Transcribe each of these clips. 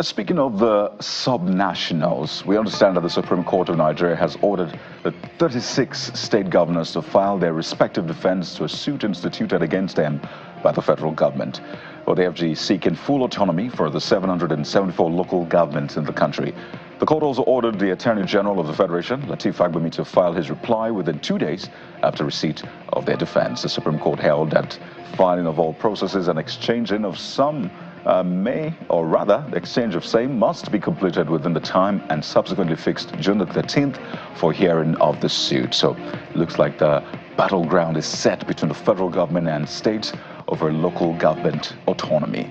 Speaking of the sub-nationals, we understand that the Supreme Court of Nigeria has ordered the 36 state governors to file their respective defense to a suit instituted against them by the federal government. Well, the FG is seeking full autonomy for the 774 local governments in the country. The court also ordered the Attorney General of the Federation, Lateef Fagbemi, to file his reply within 2 days after receipt of their defense. The Supreme Court held that filing of all processes and exchanging of some the exchange of same must be completed within the time and subsequently fixed June the 13th for hearing of the suit. So it looks like the battleground is set between the federal government and states over local government autonomy.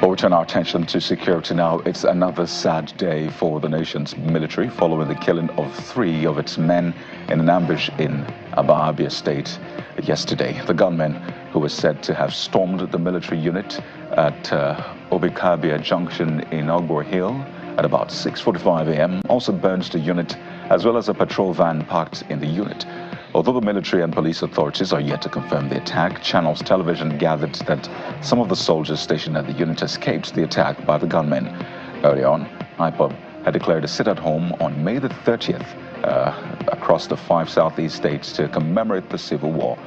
But we turn our attention to security now. It's another sad day for the nation's military following the killing of 3 of its men in an ambush in Abia State yesterday. The gunmen, who was said to have stormed the military unit at Obikabia Junction in Ogbo Hill at about 6:45 a.m., also burned the unit as well as a patrol van parked in the unit. Although the military and police authorities are yet to confirm the attack, Channels Television gathered that some of the soldiers stationed at the unit escaped the attack by the gunmen. Early on, IPOB had declared a sit-at-home on May the 30th across the 5 southeast states to commemorate the Civil War.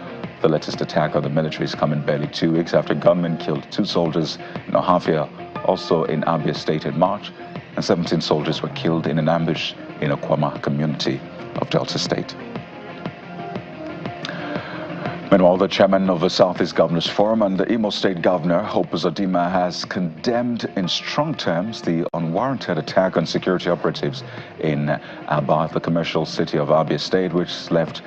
The latest attack of the military is coming barely 2 weeks after gunmen killed 2 soldiers in Ohafia, also in Abia State in March, and 17 soldiers were killed in an ambush in Okwama community of Delta State. Meanwhile, the chairman of the Southeast Governors Forum and the Imo State Governor, Hope Uzodimma, has condemned in strong terms the unwarranted attack on security operatives in Aba, the commercial city of Abia State, which left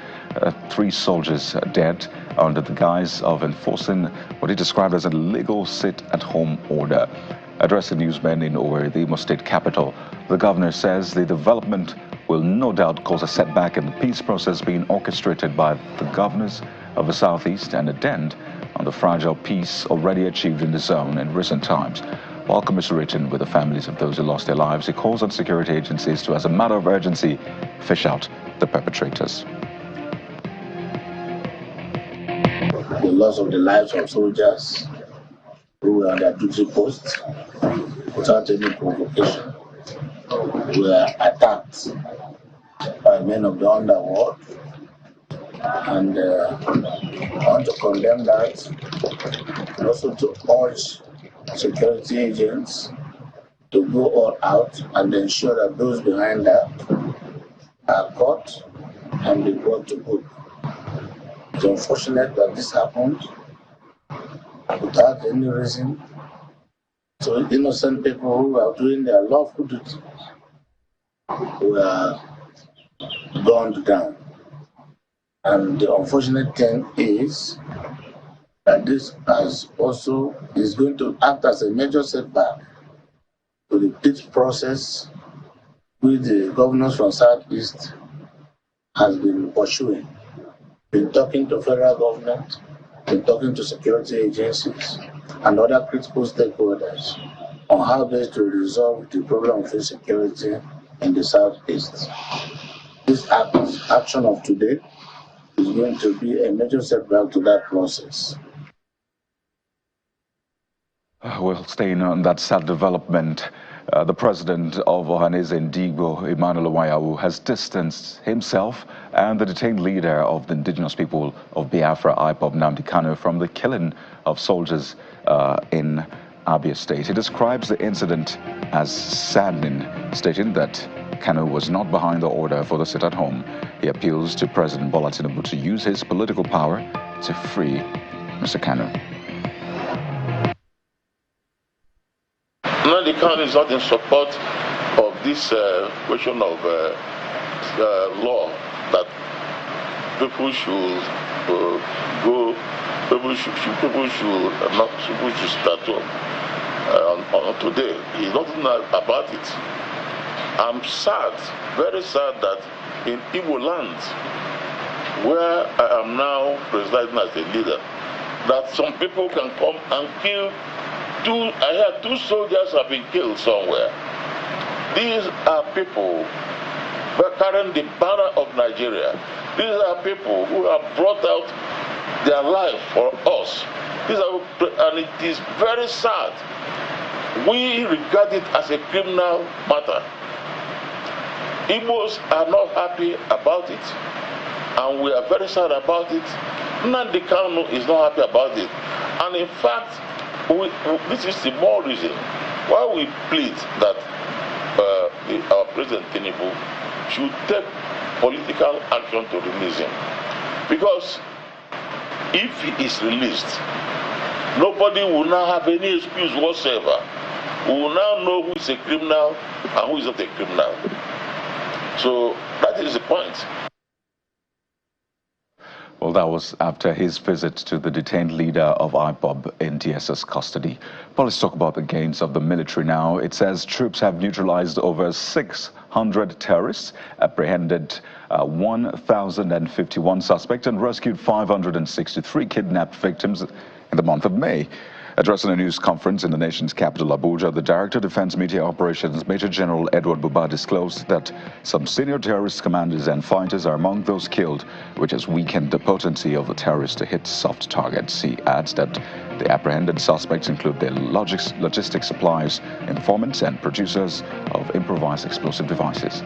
3 soldiers dead under the guise of enforcing what he described as a legal sit-at-home order. Addressing newsmen in Owerri, the Imo State capital, the governor says the development will no doubt cause a setback in the peace process being orchestrated by the governors of the Southeast and a dent on the fragile peace already achieved in the zone in recent times. While commiserating with the families of those who lost their lives, he calls on security agencies to, as a matter of urgency, fish out the perpetrators. The loss of the lives of soldiers who were on their duty posts without any provocation were attacked by men of the underworld, and I want to condemn that, and also to urge security agents to go all out and ensure that those behind that are caught and be brought to book. It's unfortunate that this happened without any reason. So innocent people who are doing their lawful duty were gunned down. And the unfortunate thing is that this is going to act as a major setback to the peace process which the governors from Southeast has been pursuing. Been talking to federal government, been talking to security agencies and other critical stakeholders on how best to resolve the problem of insecurity in the Southeast. This action of today is going to be a major setback to that process. Well, staying on that sad development, the president of Ohanaeze Ndigbo, Emmanuel Iwuanyanwu, has distanced himself and the detained leader of the indigenous people of Biafra, IPOB Nnamdi Kanu, from the killing of soldiers in Abia State. He describes the incident as saddening, stating that Kanu was not behind the order for the sit-at-home. He appeals to President Bola Tinubu to use his political power to free Mr. Kanu. Nnamdi Kanu is not in support of this question of law that people should start on today. He's not about it. I'm sad, very sad that in Igbo land, where I am now presiding as a leader, that some people can come and kill I heard 2 soldiers have been killed somewhere. These are people who are carrying the banner of Nigeria. These are people who have brought out their life for us. And it is very sad we regard it as a criminal matter. Igbos are not happy about it, and we are very sad about it. Nnamdi Kanu is not happy about it. And in fact, this is the more reason why we plead that our President Tinubu should take political action to release him. Because if he is released, nobody will now have any excuse whatsoever. We will now know who is a criminal and who is not a criminal. So that is the point. Well, that was after his visit to the detained leader of IPOB in DSS custody. But let's talk about the gains of the military now. It says troops have neutralized over 600 terrorists, apprehended 1,051 suspects, and rescued 563 kidnapped victims in the month of May. Addressing a news conference in the nation's capital, Abuja, the Director of Defense Media Operations, Major General Edward Buba, disclosed that some senior terrorist commanders and fighters are among those killed, which has weakened the potency of the terrorists to hit soft targets. He adds that the apprehended suspects include their logistics suppliers, informants, and producers of improvised explosive devices.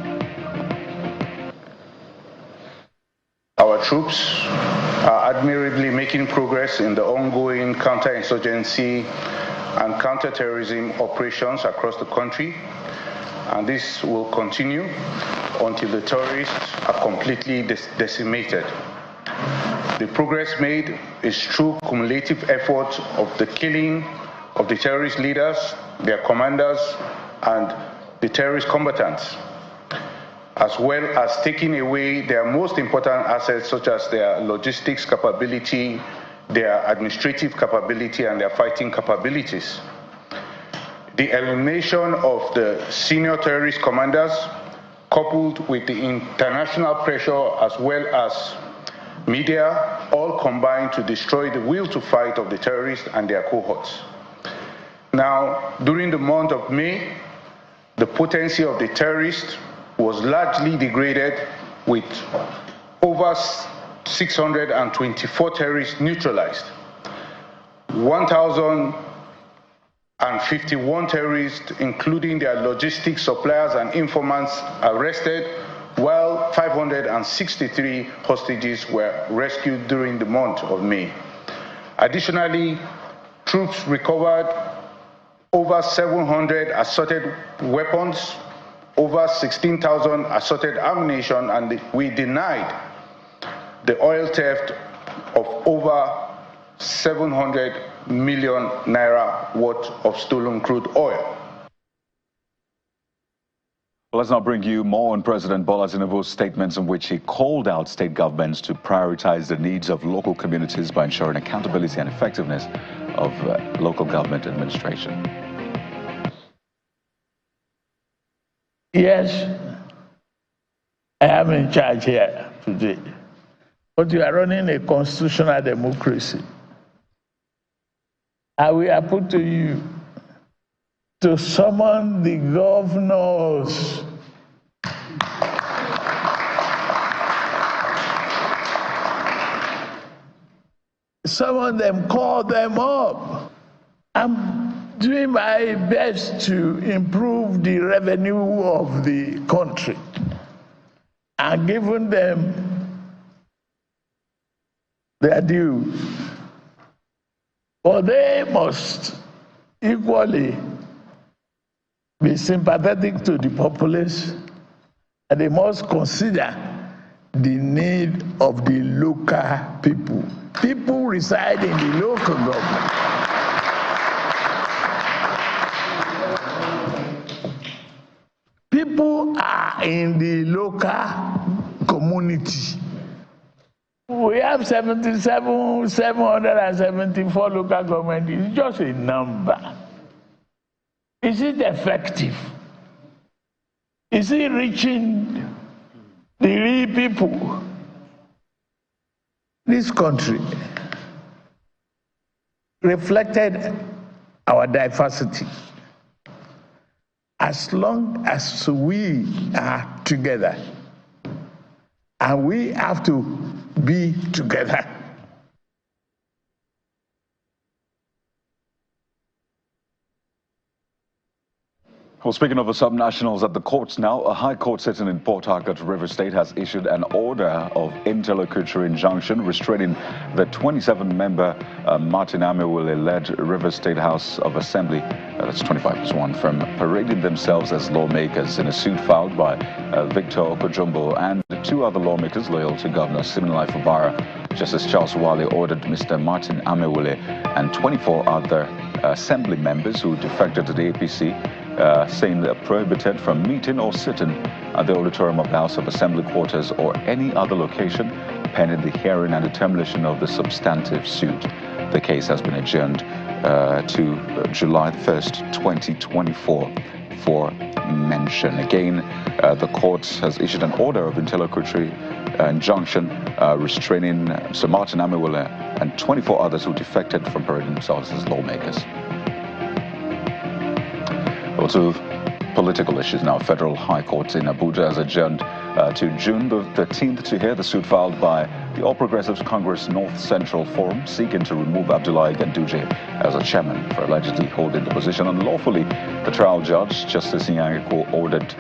Our troops are admirably making progress in the ongoing counterinsurgency and counterterrorism operations across the country, and this will continue until the terrorists are completely decimated. The progress made is through cumulative efforts of the killing of the terrorist leaders, their commanders, and the terrorist combatants, as well as taking away their most important assets, such as their logistics capability, their administrative capability, and their fighting capabilities. The elimination of the senior terrorist commanders, coupled with the international pressure as well as media, all combined to destroy the will to fight of the terrorists and their cohorts. Now, during the month of May, the potency of the terrorists was largely degraded, with over 624 terrorists neutralized, 1,051 terrorists, including their logistics suppliers and informants, arrested, while 563 hostages were rescued during the month of May. Additionally, troops recovered over 700 assorted weapons, over 16,000 assorted ammunition, and we denied the oil theft of over 700 million naira worth of stolen crude oil. Well, let's now bring you more on President Bola Tinubu's statements in which he called out state governments to prioritize the needs of local communities by ensuring accountability and effectiveness of local government administration. Yes, I am in charge here today, but you are running a constitutional democracy. And we are put to you to summon the governors. Summon them, call them up. I'm doing my best to improve the revenue of the country and giving them their due. But they must equally be sympathetic to the populace, and they must consider the need of the local people. People reside in the local government. People are in the local community. We have 774 local government. It's just a number. Is it effective? Is it reaching the real people? This country reflected our diversity. As long as we are together, and we have to be together. Well, speaking of the subnationals at the courts now, a high court sitting in Port Harcourt, River State, has issued an order of interlocutory injunction restraining the 27-member Martin Amewule-led River State House of Assembly, that's 25+1, from parading themselves as lawmakers in a suit filed by Victor Okojumbo and two other lawmakers loyal to Governor Siminalayi Fubara. Justice Charles Wale ordered Mr. Martin Amewule and 24 other assembly members who defected to the APC, saying they're prohibited from meeting or sitting at the auditorium of the House of Assembly quarters or any other location pending the hearing and determination of the substantive suit. The case has been adjourned to July 1st, 2024 for mention. Again, the court has issued an order of interlocutory injunction restraining Sir Martin Amewule and 24 others who defected from parading themselves as lawmakers. Also, political issues now. Federal High Court in Abuja has adjourned to June the 13th to hear the suit filed by the All Progressives Congress North Central Forum seeking to remove Abdullahi Ganduje as a chairman for allegedly holding the position unlawfully. The trial judge, Justice Nyangeko, ordered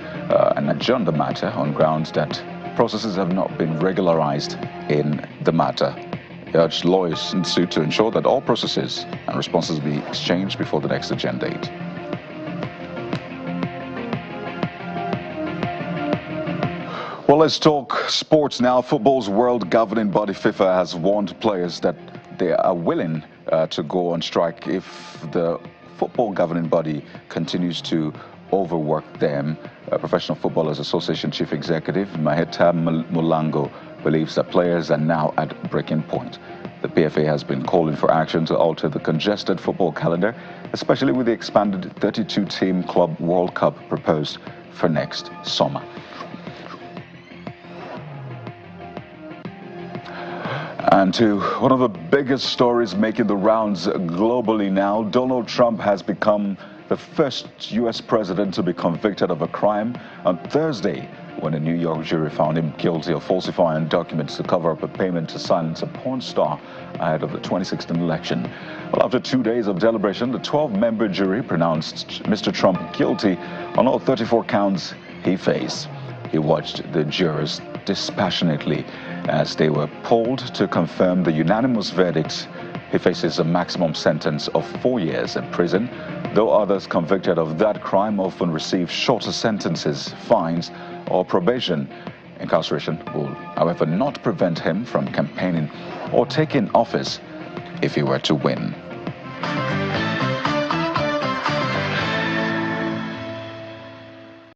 and adjourned the matter on grounds that processes have not been regularized in the matter. He urged lawyers in suit to ensure that all processes and responses be exchanged before the next agenda date. Well, let's talk sports now. Football's world governing body FIFA has warned players that they are willing to go on strike if the football governing body continues to overwork them. Professional Footballers Association Chief Executive Maheta Mulango believes that players are now at breaking point. The PFA has been calling for action to alter the congested football calendar, especially with the expanded 32-team Club World Cup proposed for next summer. And to one of the biggest stories making the rounds globally now, Donald Trump has become the first U.S. president to be convicted of a crime on Thursday when a New York jury found him guilty of falsifying documents to cover up a payment to silence a porn star ahead of the 2016 election. Well, after 2 days of deliberation, the 12-member jury pronounced Mr. Trump guilty on all 34 counts he faced. He watched the jurors dispassionately as they were polled to confirm the unanimous verdict. He faces a maximum sentence of 4 years in prison, though others convicted of that crime often receive shorter sentences, fines, or probation. Incarceration will, however, not prevent him from campaigning or taking office if he were to win.